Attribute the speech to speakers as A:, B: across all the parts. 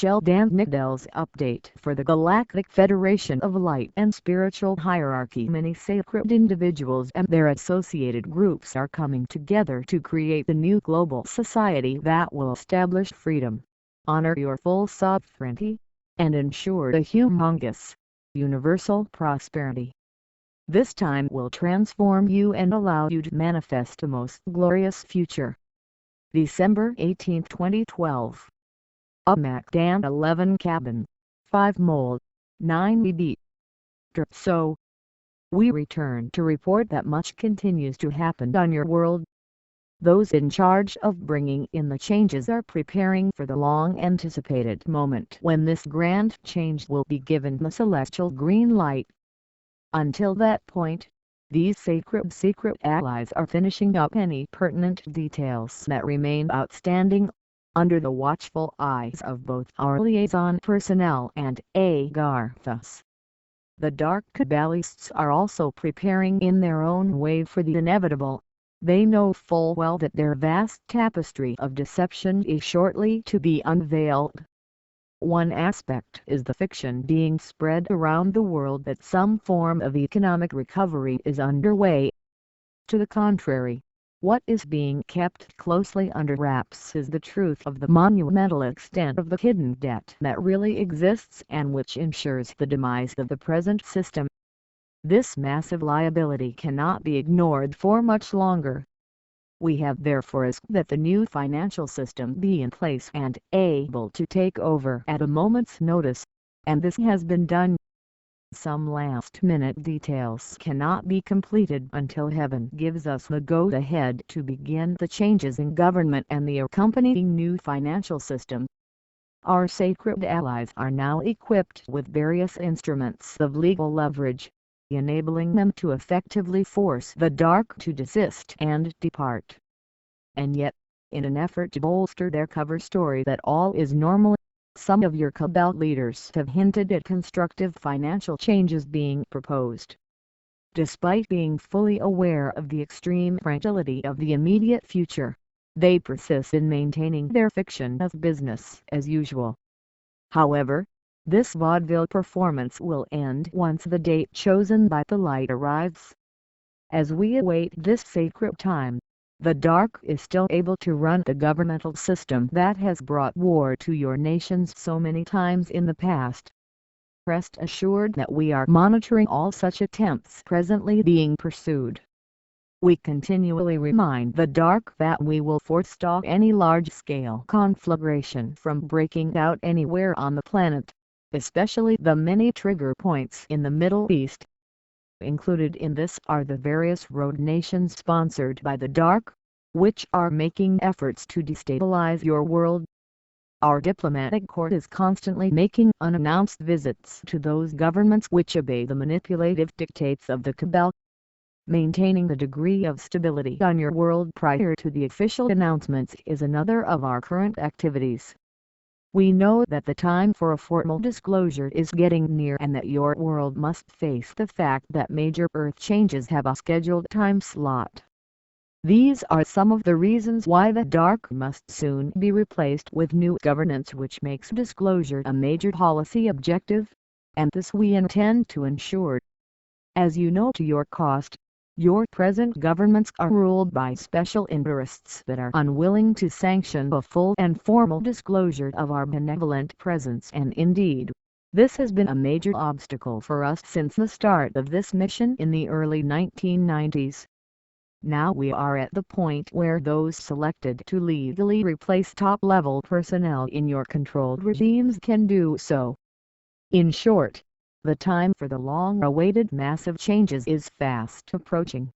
A: Sheldan Nidle's update for the Galactic Federation of Light and Spiritual Hierarchy. Many sacred individuals and their associated groups are coming together to create the new global society that will establish freedom, honor your full sovereignty, and ensure the humongous, universal prosperity. This time will transform you and allow you to manifest the most glorious future. December 18, 2012. A Macdan 11 cabin, 5 mold, 9 EB. So, we return to report that much continues to happen on your world. Those in charge of bringing in the changes are preparing for the long-anticipated moment when this grand change will be given the celestial green light. Until that point, these sacred secret allies are finishing up any pertinent details that remain outstanding, under the watchful eyes of both our liaison personnel and Agarthus. The Dark Kabbalists are also preparing in their own way for the inevitable. They know full well that their vast tapestry of deception is shortly to be unveiled. One aspect is the fiction being spread around the world that some form of economic recovery is underway. To the contrary, what is being kept closely under wraps is the truth of the monumental extent of the hidden debt that really exists and which ensures the demise of the present system. This massive liability cannot be ignored for much longer. We have therefore asked that the new financial system be in place and able to take over at a moment's notice, and this has been done. Some last-minute details cannot be completed until Heaven gives us the go-ahead to begin the changes in government and the accompanying new financial system. Our sacred allies are now equipped with various instruments of legal leverage, enabling them to effectively force the dark to desist and depart. And yet, in an effort to bolster their cover story that all is normal, some of your cabal leaders have hinted at constructive financial changes being proposed. Despite being fully aware of the extreme fragility of the immediate future, they persist in maintaining their fiction of business as usual. However, this vaudeville performance will end once the date chosen by the light arrives. As we await this sacred time, the dark is still able to run the governmental system that has brought war to your nations so many times in the past. Rest assured that we are monitoring all such attempts presently being pursued. We continually remind the dark that we will forestall any large-scale conflagration from breaking out anywhere on the planet, especially the many trigger points in the Middle East. Included in this are the various road nations sponsored by the dark, which are making efforts to destabilize your world. Our diplomatic corps is constantly making unannounced visits to those governments which obey the manipulative dictates of the cabal. Maintaining the degree of stability on your world prior to the official announcements is another of our current activities. We know that the time for a formal disclosure is getting near and that your world must face the fact that major Earth changes have a scheduled time slot. These are some of the reasons why the dark must soon be replaced with new governance which makes disclosure a major policy objective, and this we intend to ensure. As you know to your cost, your present governments are ruled by special interests that are unwilling to sanction a full and formal disclosure of our benevolent presence, and indeed, this has been a major obstacle for us since the start of this mission in the early 1990s. Now we are at the point where those selected to legally replace top-level personnel in your controlled regimes can do so. In short, the time for the long-awaited massive changes is fast approaching.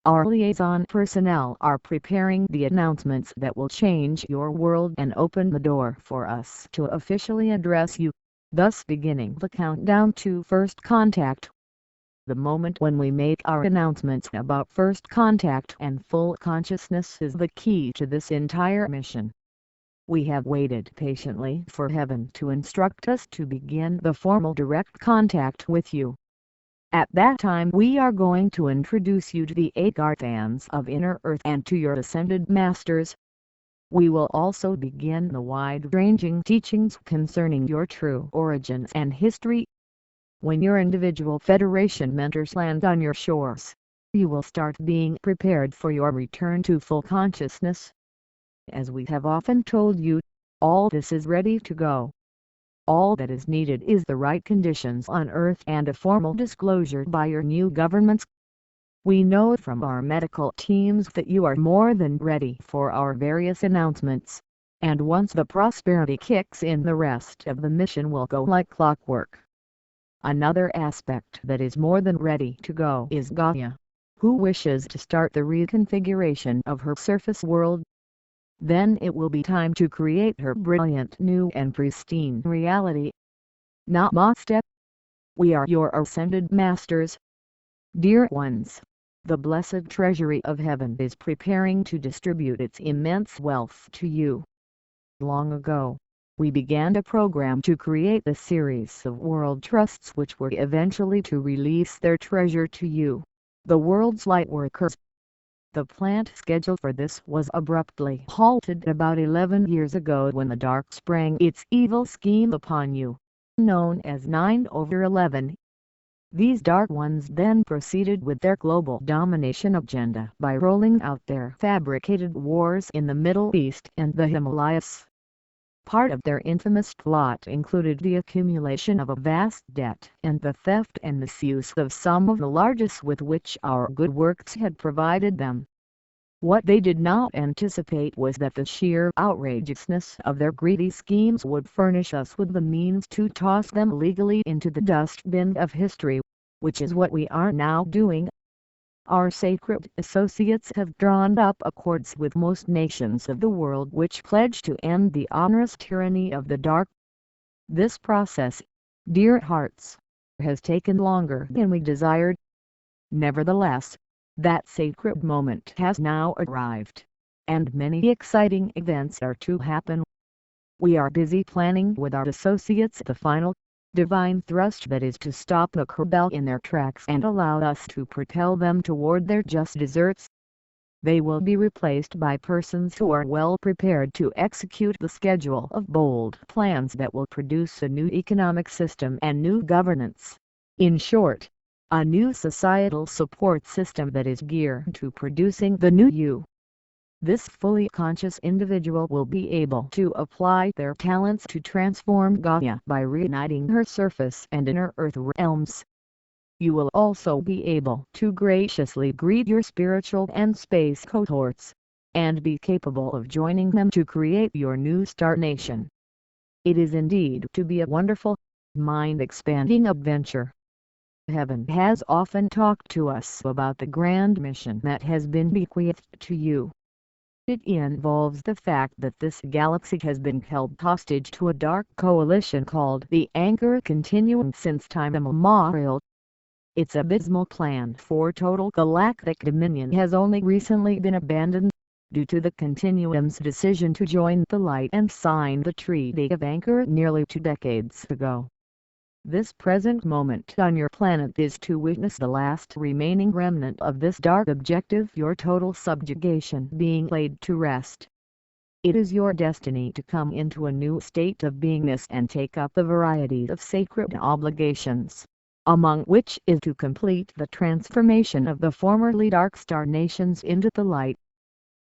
A: Our liaison personnel are preparing the announcements that will change your world and open the door for us to officially address you, thus beginning the countdown to first contact. The moment when we make our announcements about first contact and full consciousness is the key to this entire mission. We have waited patiently for Heaven to instruct us to begin the formal direct contact with you. At that time we are going to introduce you to the Agarthans of Inner Earth and to your ascended masters. We will also begin the wide-ranging teachings concerning your true origins and history. When your individual Federation mentors land on your shores, you will start being prepared for your return to full consciousness. As we have often told you, all this is ready to go. All that is needed is the right conditions on Earth and a formal disclosure by your new governments. We know from our medical teams that you are more than ready for our various announcements, and once the prosperity kicks in, the rest of the mission will go like clockwork. Another aspect that is more than ready to go is Gaia, who wishes to start the reconfiguration of her surface world. Then it will be time to create her brilliant new and pristine reality. Namaste. We are your ascended masters. Dear ones, the blessed treasury of heaven is preparing to distribute its immense wealth to you. Long ago, we began a program to create a series of world trusts which were eventually to release their treasure to you, the world's light workers. The planned schedule for this was abruptly halted about 11 years ago when the dark sprang its evil scheme upon you, known as 9/11. These dark ones then proceeded with their global domination agenda by rolling out their fabricated wars in the Middle East and the Himalayas. Part of their infamous plot included the accumulation of a vast debt and the theft and misuse of some of the largesse with which our good works had provided them. What they did not anticipate was that the sheer outrageousness of their greedy schemes would furnish us with the means to toss them legally into the dustbin of history, which is what we are now doing. Our sacred associates have drawn up accords with most nations of the world which pledge to end the onerous tyranny of the dark. This process, dear hearts, has taken longer than we desired. Nevertheless, that sacred moment has now arrived, and many exciting events are to happen. We are busy planning with our associates the final divine thrust that is to stop the cabal in their tracks and allow us to propel them toward their just deserts. They will be replaced by persons who are well prepared to execute the schedule of bold plans that will produce a new economic system and new governance. In short, a new societal support system that is geared to producing the new you. This fully conscious individual will be able to apply their talents to transform Gaia by reuniting her surface and inner earth realms. You will also be able to graciously greet your spiritual and space cohorts, and be capable of joining them to create your new star nation. It is indeed to be a wonderful, mind-expanding adventure. Heaven has often talked to us about the grand mission that has been bequeathed to you. It involves the fact that this galaxy has been held hostage to a dark coalition called the Anchor Continuum since time immemorial. Its abysmal plan for total galactic dominion has only recently been abandoned, due to the Continuum's decision to join the light and sign the Treaty of Anchor nearly 2 decades ago. This present moment on your planet is to witness the last remaining remnant of this dark objective, your total subjugation, being laid to rest. It is your destiny to come into a new state of beingness and take up the variety of sacred obligations, among which is to complete the transformation of the formerly dark star nations into the light.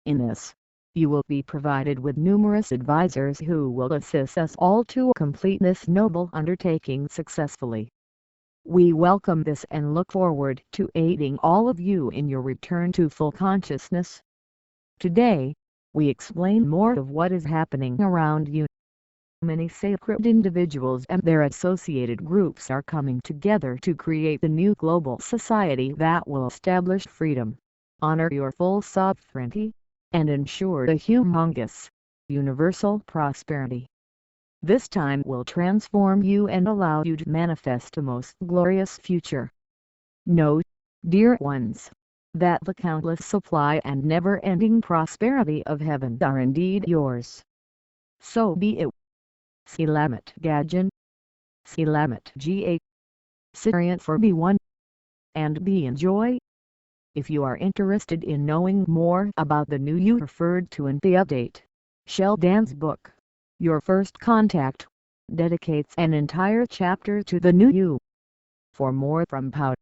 A: In this, you will be provided with numerous advisors who will assist us all to complete this noble undertaking successfully. We welcome this and look forward to aiding all of you in your return to full consciousness. Today, we explain more of what is happening around you. Many sacred individuals and their associated groups are coming together to create the new global society that will establish freedom, honor your full sovereignty, and ensure the humongous, universal prosperity. This time will transform you and allow you to manifest a most glorious future. Note, dear ones, that the countless supply and never-ending prosperity of heaven are indeed yours. So be it. Selamat Gajan. Selamat Ga. Syrian for B1. And be enjoy. If you are interested in knowing more about the new you referred to in the update, Sheldan's book, Your First Contact, dedicates an entire chapter to the new you. For more from Pout